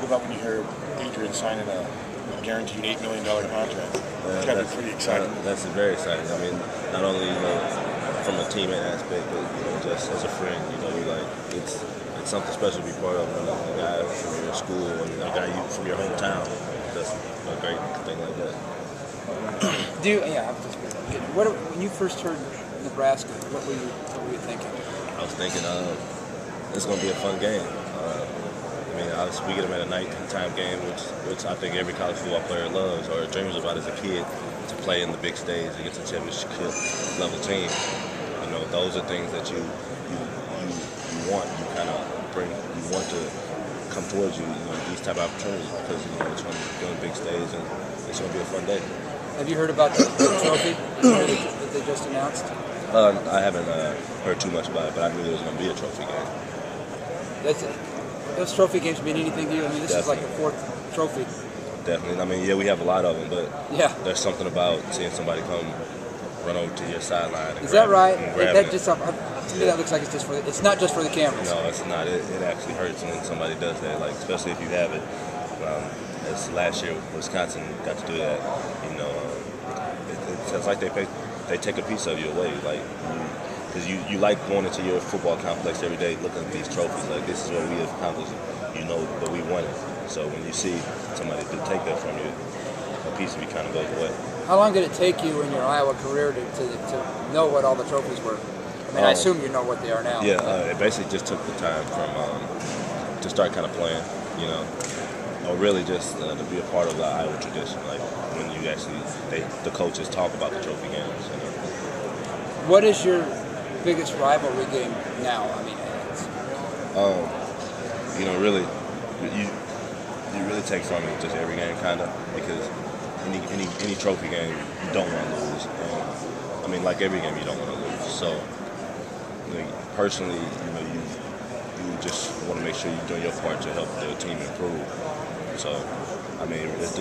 about when you hear Adrian signing a guaranteed $8 million contract? It's got to be pretty exciting. That's very exciting. I mean, not only from a teammate aspect, but just as a friend. It's something special to be part of. A guy from your school and a guy from your hometown. That's a great thing like that. When you first heard Nebraska, what were you thinking? I was thinking, it's going to be a fun game. We get them at a nighttime game, which I think every college football player loves or dreams about as a kid, to play in the big stage against a championship level team. Those are things that you want. You want to come towards you. These type of opportunities because it's going to be on a big stage and it's going to be a fun day. Have you heard about the trophy that they just announced? I haven't heard too much about it, but I knew there was going to be a trophy game. That's it. Those trophy games mean anything to you? I mean, this is like the fourth trophy. Definitely. We have a lot of them, but there's something about seeing somebody come run over to your sideline. Is that right? To me, that looks like it's not just for the cameras. No, it's not. It actually hurts when somebody does that. Especially if you have it. As last year, Wisconsin got to do that. It's like they take a piece of you away. Because you like going into your football complex every day looking at these trophies. This is what we have accomplished, but we won it. So when you see somebody take that from you, a piece of you kind of goes away. How long did it take you in your Iowa career to know what all the trophies were? I mean, I assume you know what they are now. Yeah, it basically just took the time to start kind of playing, or really just to be a part of the Iowa tradition. When you actually, the coaches talk about the trophy games. What is your biggest rivalry game now? I mean, really, you really take from it just every game, kind of, because any trophy game you don't want to lose. Like every game you don't want to lose. So, personally, you just want to make sure you're doing your part to help the team improve. So,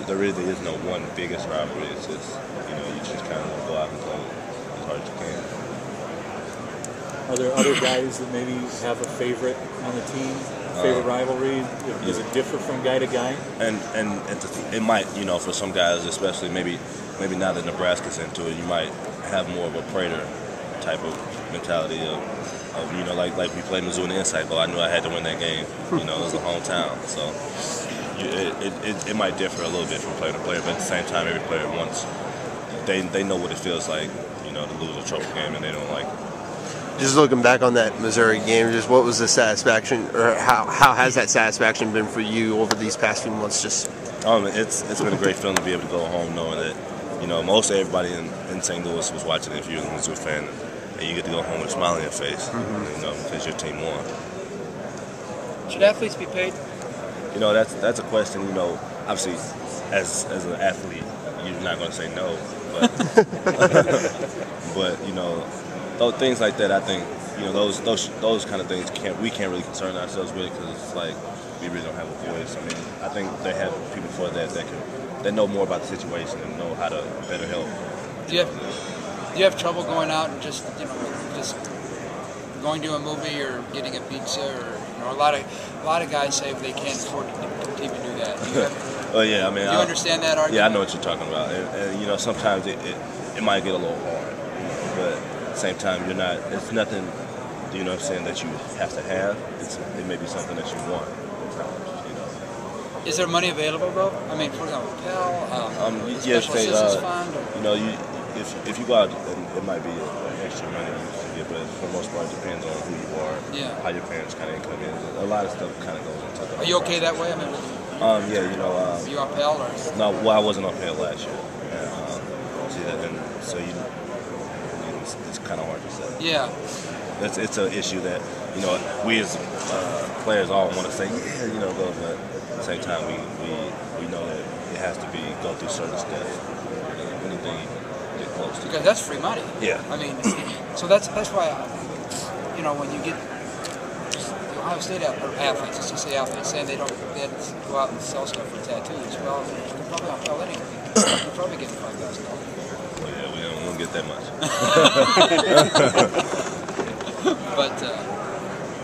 there really is no one biggest rivalry. It's just, you just kind of want to go out and play as hard as you can. Are there other guys that maybe have a favorite on the team, favorite rivalry? Does it differ from guy to guy? And it might, for some guys, especially maybe now that Nebraska's into it, you might have more of a Prater type of mentality of like we played Mizzou in the Insight Bowl. I knew I had to win that game. It was a hometown, so it might differ a little bit from player to player, but at the same time, every player wants they know what it feels like, to lose a trophy game, and they don't like it. Just looking back on that Missouri game, just what was the satisfaction, or how has that satisfaction been for you over these past few months? It's been a great feeling to be able to go home knowing that most everybody in St. Louis was watching it if you're a Mizzou fan, and you get to go home with a smile on your face, because your team won. Should athletes be paid? That's a question. Obviously, as an athlete, you're not going to say no, but things like that, I think, those kind of things we can't really concern ourselves with, because it's like we really don't have a voice. I think they have people for that know more about the situation and know how to better help. Do you have trouble going out and just going to a movie or getting a pizza, or a lot of guys say they can't afford to even do that? Do you have, do you understand that argument? Yeah, I know what you're talking about, and sometimes it might get a little hard, but at the same time, it's nothing, that you have to have. It may be something that you want at times, Is there money available, though? For example, Pell, yes, Special Assistance Fund? If you go out, it might be extra money you can get, but for the most part, it depends on who you are, how your parents kind of income is. A lot of stuff kind of goes into that. Are you okay that way? Are you on Pell or? No, I wasn't on Pell last year. It's kind of hard to say. Yeah. It's an issue that we as players all want to say, go, but at the same time we know that it has to go through certain steps. Anything you get close to. Because that's free money. Yeah. So that's why when you get the Ohio State athletes, let's just say athletes, saying they have to go out and sell stuff for tattoos. Well, they're probably on Pell anyway. They're probably getting $5,000. Well, yeah, we don't get that much.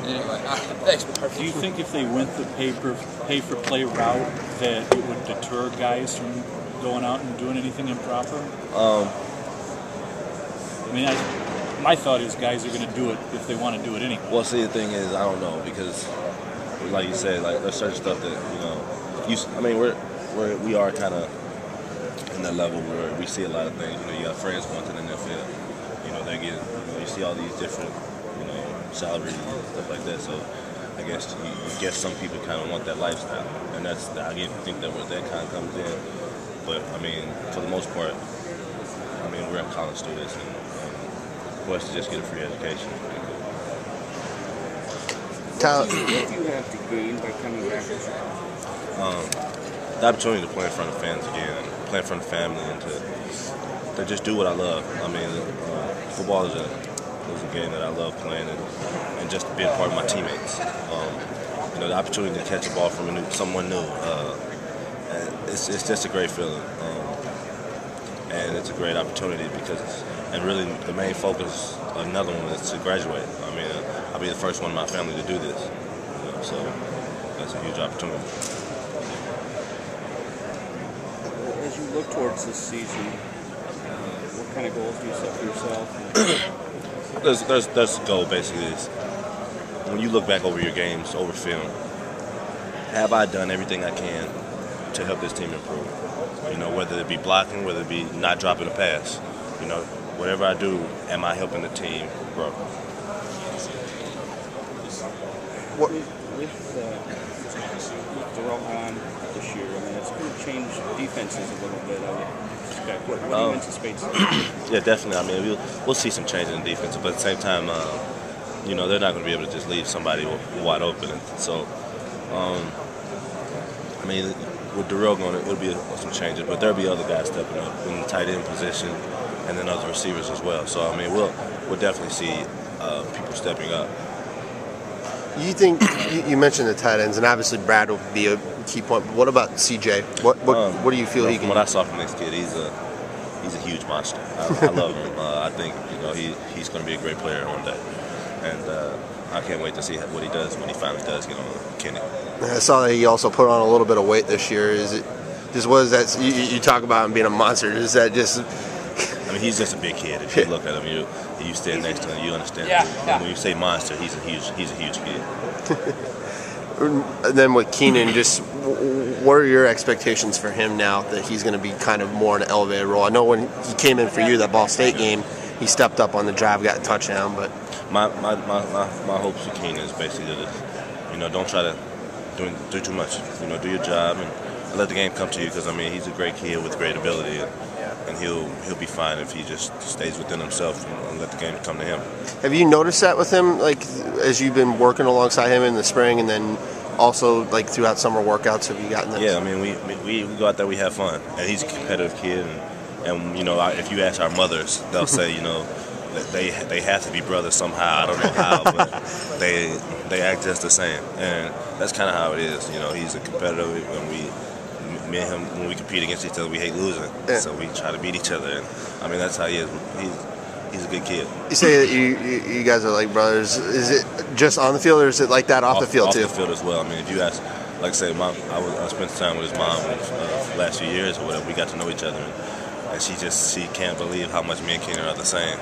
Anyway, thanks, Marvin. Do you think if they went the pay-for-play route that it would deter guys from going out and doing anything improper? I mean, my thought is guys are going to do it if they want to do it anyway. Well, see, the thing is, I don't know, because, like you said, like there's certain stuff that I mean, we are kind of in that level where we see a lot of things. You know, you got friends going to the NFL. You know, they get, you see all these different, salaries and stuff like that. So I guess some people kind of want that lifestyle, and I think that where that kind of comes in. But I mean, for the most part, I mean, we're college students, and for us to just get a free education. What do you have to gain by coming back? The opportunity to play in front of fans again, and play in front of family, and to just do what I love. I mean, football is a game that I love playing, and just to be a part of my teammates. The opportunity to catch a ball from someone new, it's just a great feeling, and it's a great opportunity and really the main focus of another one is to graduate. I mean, I'll be the first one in my family to do this, so that's a huge opportunity. As you look towards this season, what kind of goals do you set for yourself? There's the goal basically is when you look back over your games, over film, have I done everything I can to help this team improve? Whether it be blocking, whether it be not dropping a pass, whatever I do, am I helping the team grow? With Darrell gone this year, I mean, it's going to change defenses a little bit, I would expect. What do you anticipate? Yeah, definitely. I mean, we'll see some changes in defense, but at the same time, they're not going to be able to just leave somebody wide open. And so, I mean, with Darrell going, it will be some changes, but there'll be other guys stepping up in the tight end position, and then other receivers as well. So, I mean, we'll definitely see people stepping up. You think you mentioned the tight ends, and obviously Brad will be a key point. But what about CJ? What do you feel he can? From what I saw from this kid, he's a huge monster. I love him. I think he's going to be a great player one day, and I can't wait to see what he does when he finally does get on Kenny. I saw that he also put on a little bit of weight this year. Is it just what is that? You talk about him being a monster. Is that just? I mean, he's just a big kid. If you look at him, you stand next to him, you understand. Yeah. When you say monster, he's a huge kid. And then with Keenan, just what are your expectations for him now that he's going to be kind of more in an elevated role? I know when he came in for you that Ball State game, he stepped up on the drive, got a touchdown. But my hopes for Keenan is basically to don't try to do too much. Do your job and let the game come to you, because I mean he's a great kid with great ability. And he'll be fine if he just stays within himself and let the game come to him. Have you noticed that with him, like as you've been working alongside him in the spring, and then also like throughout summer workouts? Have you gotten that? Yeah, I mean we go out there, we have fun, and he's a competitive kid, and if you ask our mothers, they'll say that they have to be brothers somehow. I don't know how, but they act just the same, and that's kind of how it is. He's a competitor, and me and him, when we compete against each other, we hate losing. Yeah. So we try to beat each other. And I mean, that's how he is. He's a good kid. You say that you guys are like brothers. Is it just on the field, or is it like that off the field too? Off the field as well. I mean, if you ask, like I say, I spent time with his mom the last few years or whatever. We got to know each other, and she can't believe how much me and Keenan are the same.